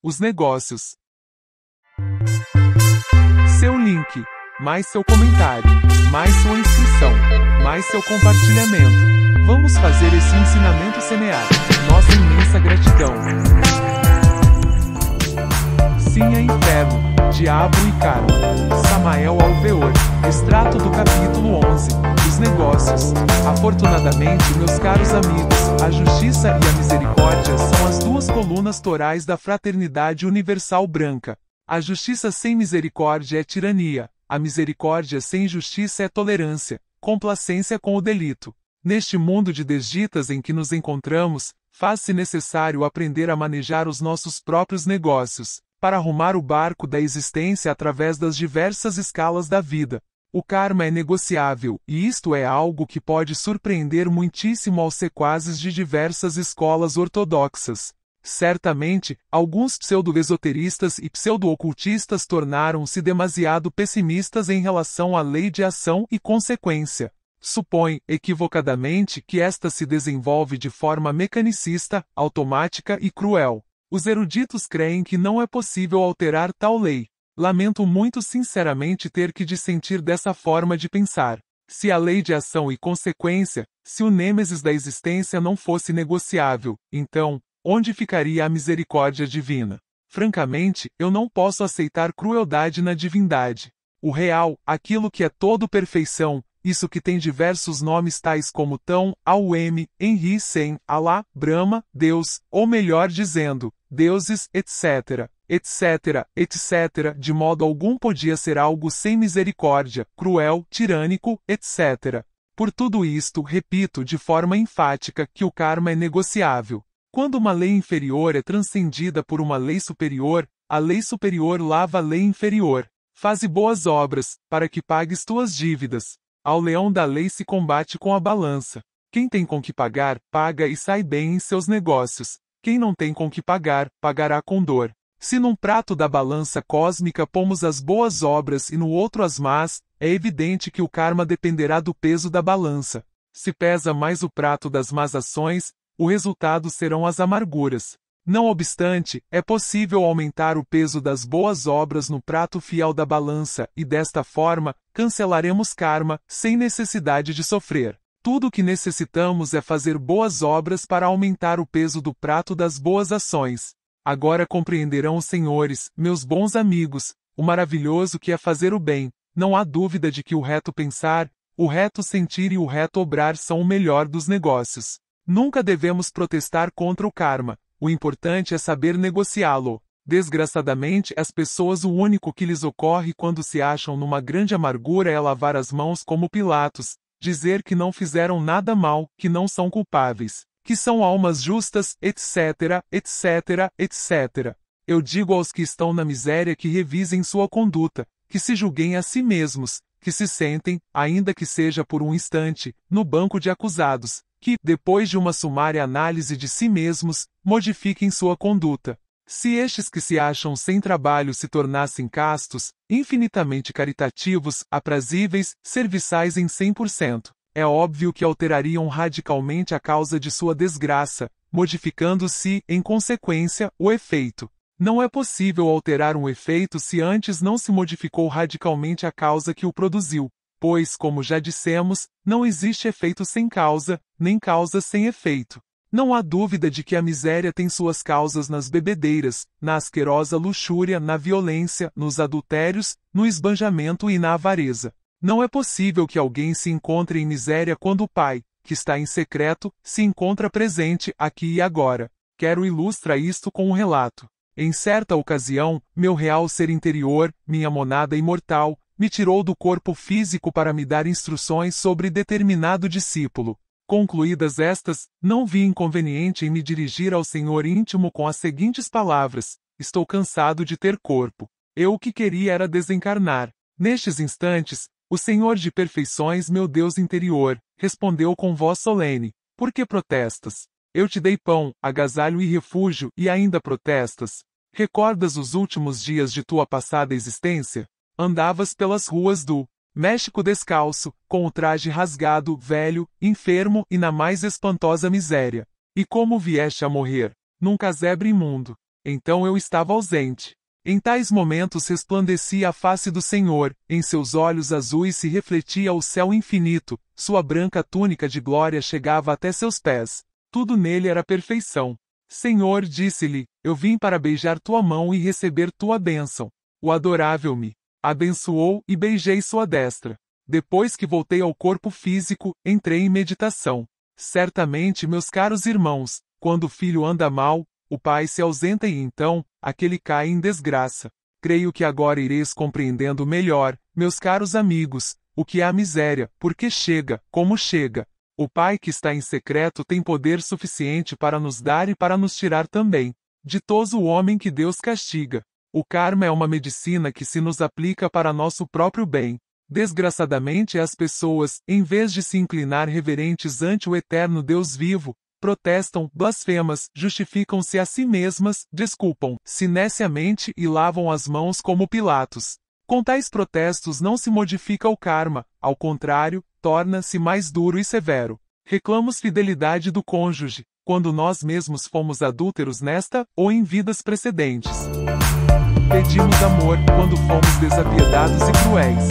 Os negócios. Seu link, mais seu comentário, mais sua inscrição, mais seu compartilhamento. Vamos fazer esse ensinamento semear. Nossa imensa gratidão. Sim é inferno, diabo e karma. Samael Alveor, extrato do capítulo 11, os negócios. Afortunadamente, meus caros amigos, a justiça e a misericórdia são as duas colunas torais da fraternidade universal branca. A justiça sem misericórdia é tirania, a misericórdia sem justiça é tolerância, complacência com o delito. Neste mundo de desditas em que nos encontramos, faz-se necessário aprender a manejar os nossos próprios negócios, para arrumar o barco da existência através das diversas escalas da vida. O karma é negociável, e isto é algo que pode surpreender muitíssimo aos sequazes de diversas escolas ortodoxas. Certamente, alguns pseudo-esoteristas e pseudo-ocultistas tornaram-se demasiado pessimistas em relação à lei de ação e consequência. Supõe, equivocadamente, que esta se desenvolve de forma mecanicista, automática e cruel. Os eruditos creem que não é possível alterar tal lei. Lamento muito sinceramente ter que dissentir dessa forma de pensar. Se a lei de ação e consequência, se o nêmesis da existência não fosse negociável, então, onde ficaria a misericórdia divina? Francamente, eu não posso aceitar crueldade na divindade. O real, aquilo que é todo perfeição, isso que tem diversos nomes tais como Tão, Auem, Enri Sen, Alá, Brahma, Deus, ou melhor dizendo, deuses, etc., etc., etc., de modo algum podia ser algo sem misericórdia, cruel, tirânico, etc. Por tudo isto, repito de forma enfática que o karma é negociável. Quando uma lei inferior é transcendida por uma lei superior, a lei superior lava a lei inferior. Faze boas obras, para que pagues tuas dívidas. Ao leão da lei se combate com a balança. Quem tem com que pagar, paga e sai bem em seus negócios. Quem não tem com que pagar, pagará com dor. Se num prato da balança cósmica pomos as boas obras e no outro as más, é evidente que o karma dependerá do peso da balança. Se pesa mais o prato das más ações, o resultado serão as amarguras. Não obstante, é possível aumentar o peso das boas obras no prato fiel da balança e desta forma, cancelaremos karma, sem necessidade de sofrer. Tudo o que necessitamos é fazer boas obras para aumentar o peso do prato das boas ações. Agora compreenderão os senhores, meus bons amigos, o maravilhoso que é fazer o bem. Não há dúvida de que o reto pensar, o reto sentir e o reto obrar são o melhor dos negócios. Nunca devemos protestar contra o karma. O importante é saber negociá-lo. Desgraçadamente, as pessoas o único que lhes ocorre quando se acham numa grande amargura é lavar as mãos como Pilatos, dizer que não fizeram nada mal, que não são culpáveis, que são almas justas, etc., etc., etc. Eu digo aos que estão na miséria que revisem sua conduta, que se julguem a si mesmos, que se sentem, ainda que seja por um instante, no banco de acusados, que, depois de uma sumária análise de si mesmos, modifiquem sua conduta. Se estes que se acham sem trabalho se tornassem castos, infinitamente caritativos, aprazíveis, serviçais em 100%, é óbvio que alterariam radicalmente a causa de sua desgraça, modificando-se, em consequência, o efeito. Não é possível alterar um efeito se antes não se modificou radicalmente a causa que o produziu, pois, como já dissemos, não existe efeito sem causa, nem causa sem efeito. Não há dúvida de que a miséria tem suas causas nas bebedeiras, na asquerosa luxúria, na violência, nos adultérios, no esbanjamento e na avareza. Não é possível que alguém se encontre em miséria quando o Pai, que está em secreto, se encontra presente, aqui e agora. Quero ilustrar isto com um relato. Em certa ocasião, meu real ser interior, minha monada imortal, me tirou do corpo físico para me dar instruções sobre determinado discípulo. Concluídas estas, não vi inconveniente em me dirigir ao Senhor íntimo com as seguintes palavras: estou cansado de ter corpo. Eu o que queria era desencarnar. Nestes instantes, o Senhor de perfeições, meu Deus interior, respondeu com voz solene: por que protestas? Eu te dei pão, agasalho e refúgio, e ainda protestas? Recordas os últimos dias de tua passada existência? Andavas pelas ruas do México descalço, com o traje rasgado, velho, enfermo e na mais espantosa miséria. E como vieste a morrer? Num casebre imundo. então eu estava ausente. Em tais momentos resplandecia a face do Senhor, em seus olhos azuis se refletia o céu infinito, sua branca túnica de glória chegava até seus pés. Tudo nele era perfeição. Senhor, disse-lhe, eu vim para beijar tua mão e receber tua bênção. O adorável me abençoou e beijei sua destra. Depois que voltei ao corpo físico, entrei em meditação. Certamente, meus caros irmãos, quando o filho anda mal, o pai se ausenta e então, aquele cai em desgraça. Creio que agora ireis compreendendo melhor, meus caros amigos, o que é a miséria, porque chega, como chega. O Pai que está em secreto tem poder suficiente para nos dar e para nos tirar também. Ditoso o homem que Deus castiga. O karma é uma medicina que se nos aplica para nosso próprio bem. Desgraçadamente as pessoas, em vez de se inclinar reverentes ante o eterno Deus vivo, protestam, blasfemas, justificam-se a si mesmas, desculpam-se neciamente e lavam as mãos como Pilatos. Com tais protestos não se modifica o karma, ao contrário, torna-se mais duro e severo. Reclamos fidelidade do cônjuge, quando nós mesmos fomos adúlteros nesta ou em vidas precedentes. Pedimos amor, quando fomos desapiedados e cruéis.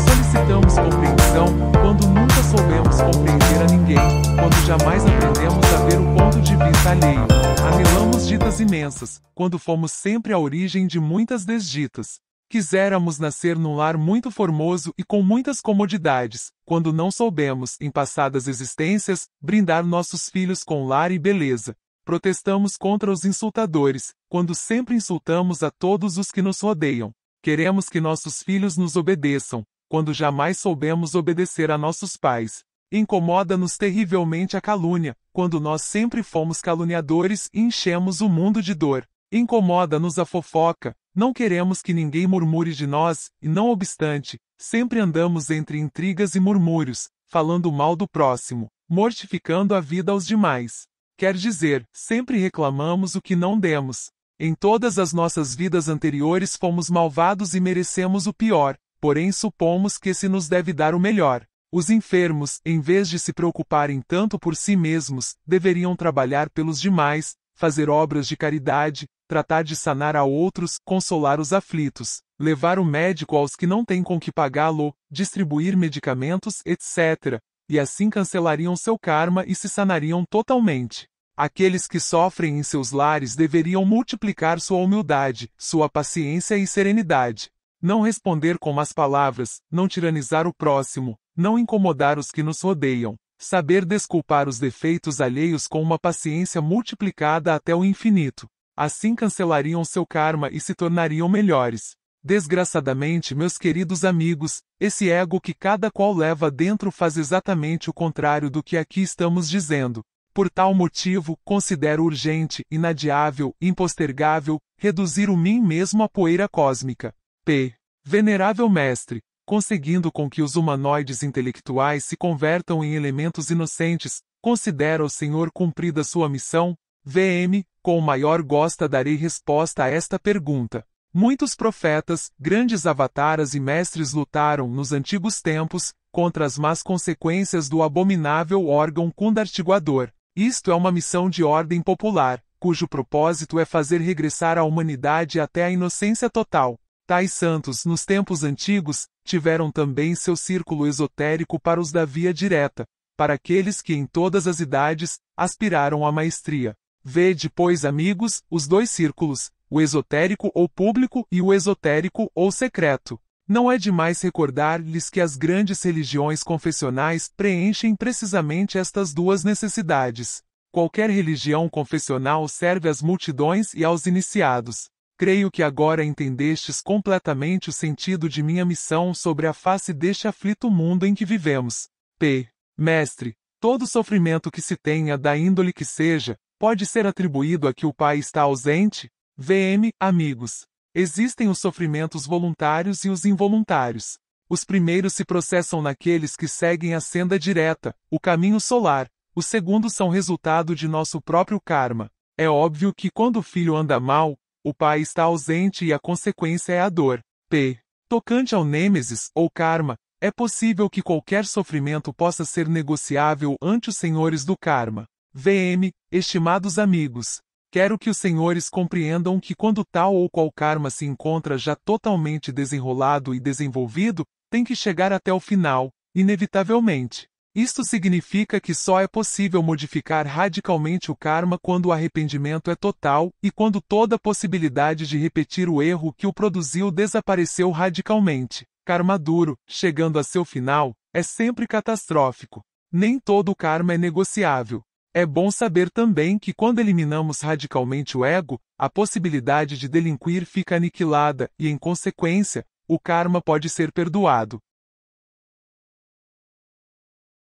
Solicitamos compreensão, quando nunca soubemos compreender a ninguém, quando jamais aprendemos a ver o ponto de vista alheio. Anelamos ditas imensas, quando fomos sempre a origem de muitas desditas. Quiséramos nascer num lar muito formoso e com muitas comodidades, quando não soubemos, em passadas existências, brindar nossos filhos com lar e beleza. Protestamos contra os insultadores, quando sempre insultamos a todos os que nos rodeiam. Queremos que nossos filhos nos obedeçam, quando jamais soubemos obedecer a nossos pais. Incomoda-nos terrivelmente a calúnia, quando nós sempre fomos caluniadores e enchemos o mundo de dor. Incomoda-nos a fofoca, não queremos que ninguém murmure de nós, e não obstante, sempre andamos entre intrigas e murmúrios, falando mal do próximo, mortificando a vida aos demais. Quer dizer, sempre reclamamos o que não demos. Em todas as nossas vidas anteriores fomos malvados e merecemos o pior, porém supomos que se nos deve dar o melhor. Os enfermos, em vez de se preocuparem tanto por si mesmos, deveriam trabalhar pelos demais, fazer obras de caridade, tratar de sanar a outros, consolar os aflitos, levar o médico aos que não têm com que pagá-lo, distribuir medicamentos, etc. E assim cancelariam seu karma e se sanariam totalmente. Aqueles que sofrem em seus lares deveriam multiplicar sua humildade, sua paciência e serenidade. Não responder com más palavras, não tiranizar o próximo, não incomodar os que nos rodeiam. Saber desculpar os defeitos alheios com uma paciência multiplicada até o infinito. Assim cancelariam seu karma e se tornariam melhores. Desgraçadamente, meus queridos amigos, esse ego que cada qual leva dentro faz exatamente o contrário do que aqui estamos dizendo. Por tal motivo, considero urgente, inadiável, impostergável, reduzir o mim mesmo à poeira cósmica. P. Venerável Mestre, conseguindo com que os humanoides intelectuais se convertam em elementos inocentes, considera o Senhor cumprida sua missão? VM, com o maior gosto darei resposta a esta pergunta. Muitos profetas, grandes avataras e mestres lutaram, nos antigos tempos, contra as más consequências do abominável órgão kundartiguador. Isto é uma missão de ordem popular, cujo propósito é fazer regressar a humanidade até a inocência total. Tais santos, nos tempos antigos, tiveram também seu círculo esotérico para os da via direta, para aqueles que em todas as idades, aspiraram à maestria. Vede, pois, amigos, os dois círculos, o esotérico ou público e o esotérico ou secreto. Não é demais recordar-lhes que as grandes religiões confessionais preenchem precisamente estas duas necessidades. Qualquer religião confessional serve às multidões e aos iniciados. Creio que agora entendestes completamente o sentido de minha missão sobre a face deste aflito mundo em que vivemos. P. Mestre, todo sofrimento que se tenha da índole que seja, pode ser atribuído a que o Pai está ausente? VM, amigos. Existem os sofrimentos voluntários e os involuntários. Os primeiros se processam naqueles que seguem a senda direta, o caminho solar. Os segundos são resultado de nosso próprio karma. É óbvio que quando o filho anda mal, o pai está ausente e a consequência é a dor. P. Tocante ao nêmesis, ou karma, é possível que qualquer sofrimento possa ser negociável ante os senhores do karma. VM, estimados amigos, Quero que os senhores compreendam que quando tal ou qual karma se encontra já totalmente desenrolado e desenvolvido, tem que chegar até o final, inevitavelmente. Isto significa que só é possível modificar radicalmente o karma quando o arrependimento é total e quando toda possibilidade de repetir o erro que o produziu desapareceu radicalmente. Karma duro, chegando a seu final, é sempre catastrófico. Nem todo karma é negociável. É bom saber também que quando eliminamos radicalmente o ego, a possibilidade de delinquir fica aniquilada e, em consequência, o karma pode ser perdoado.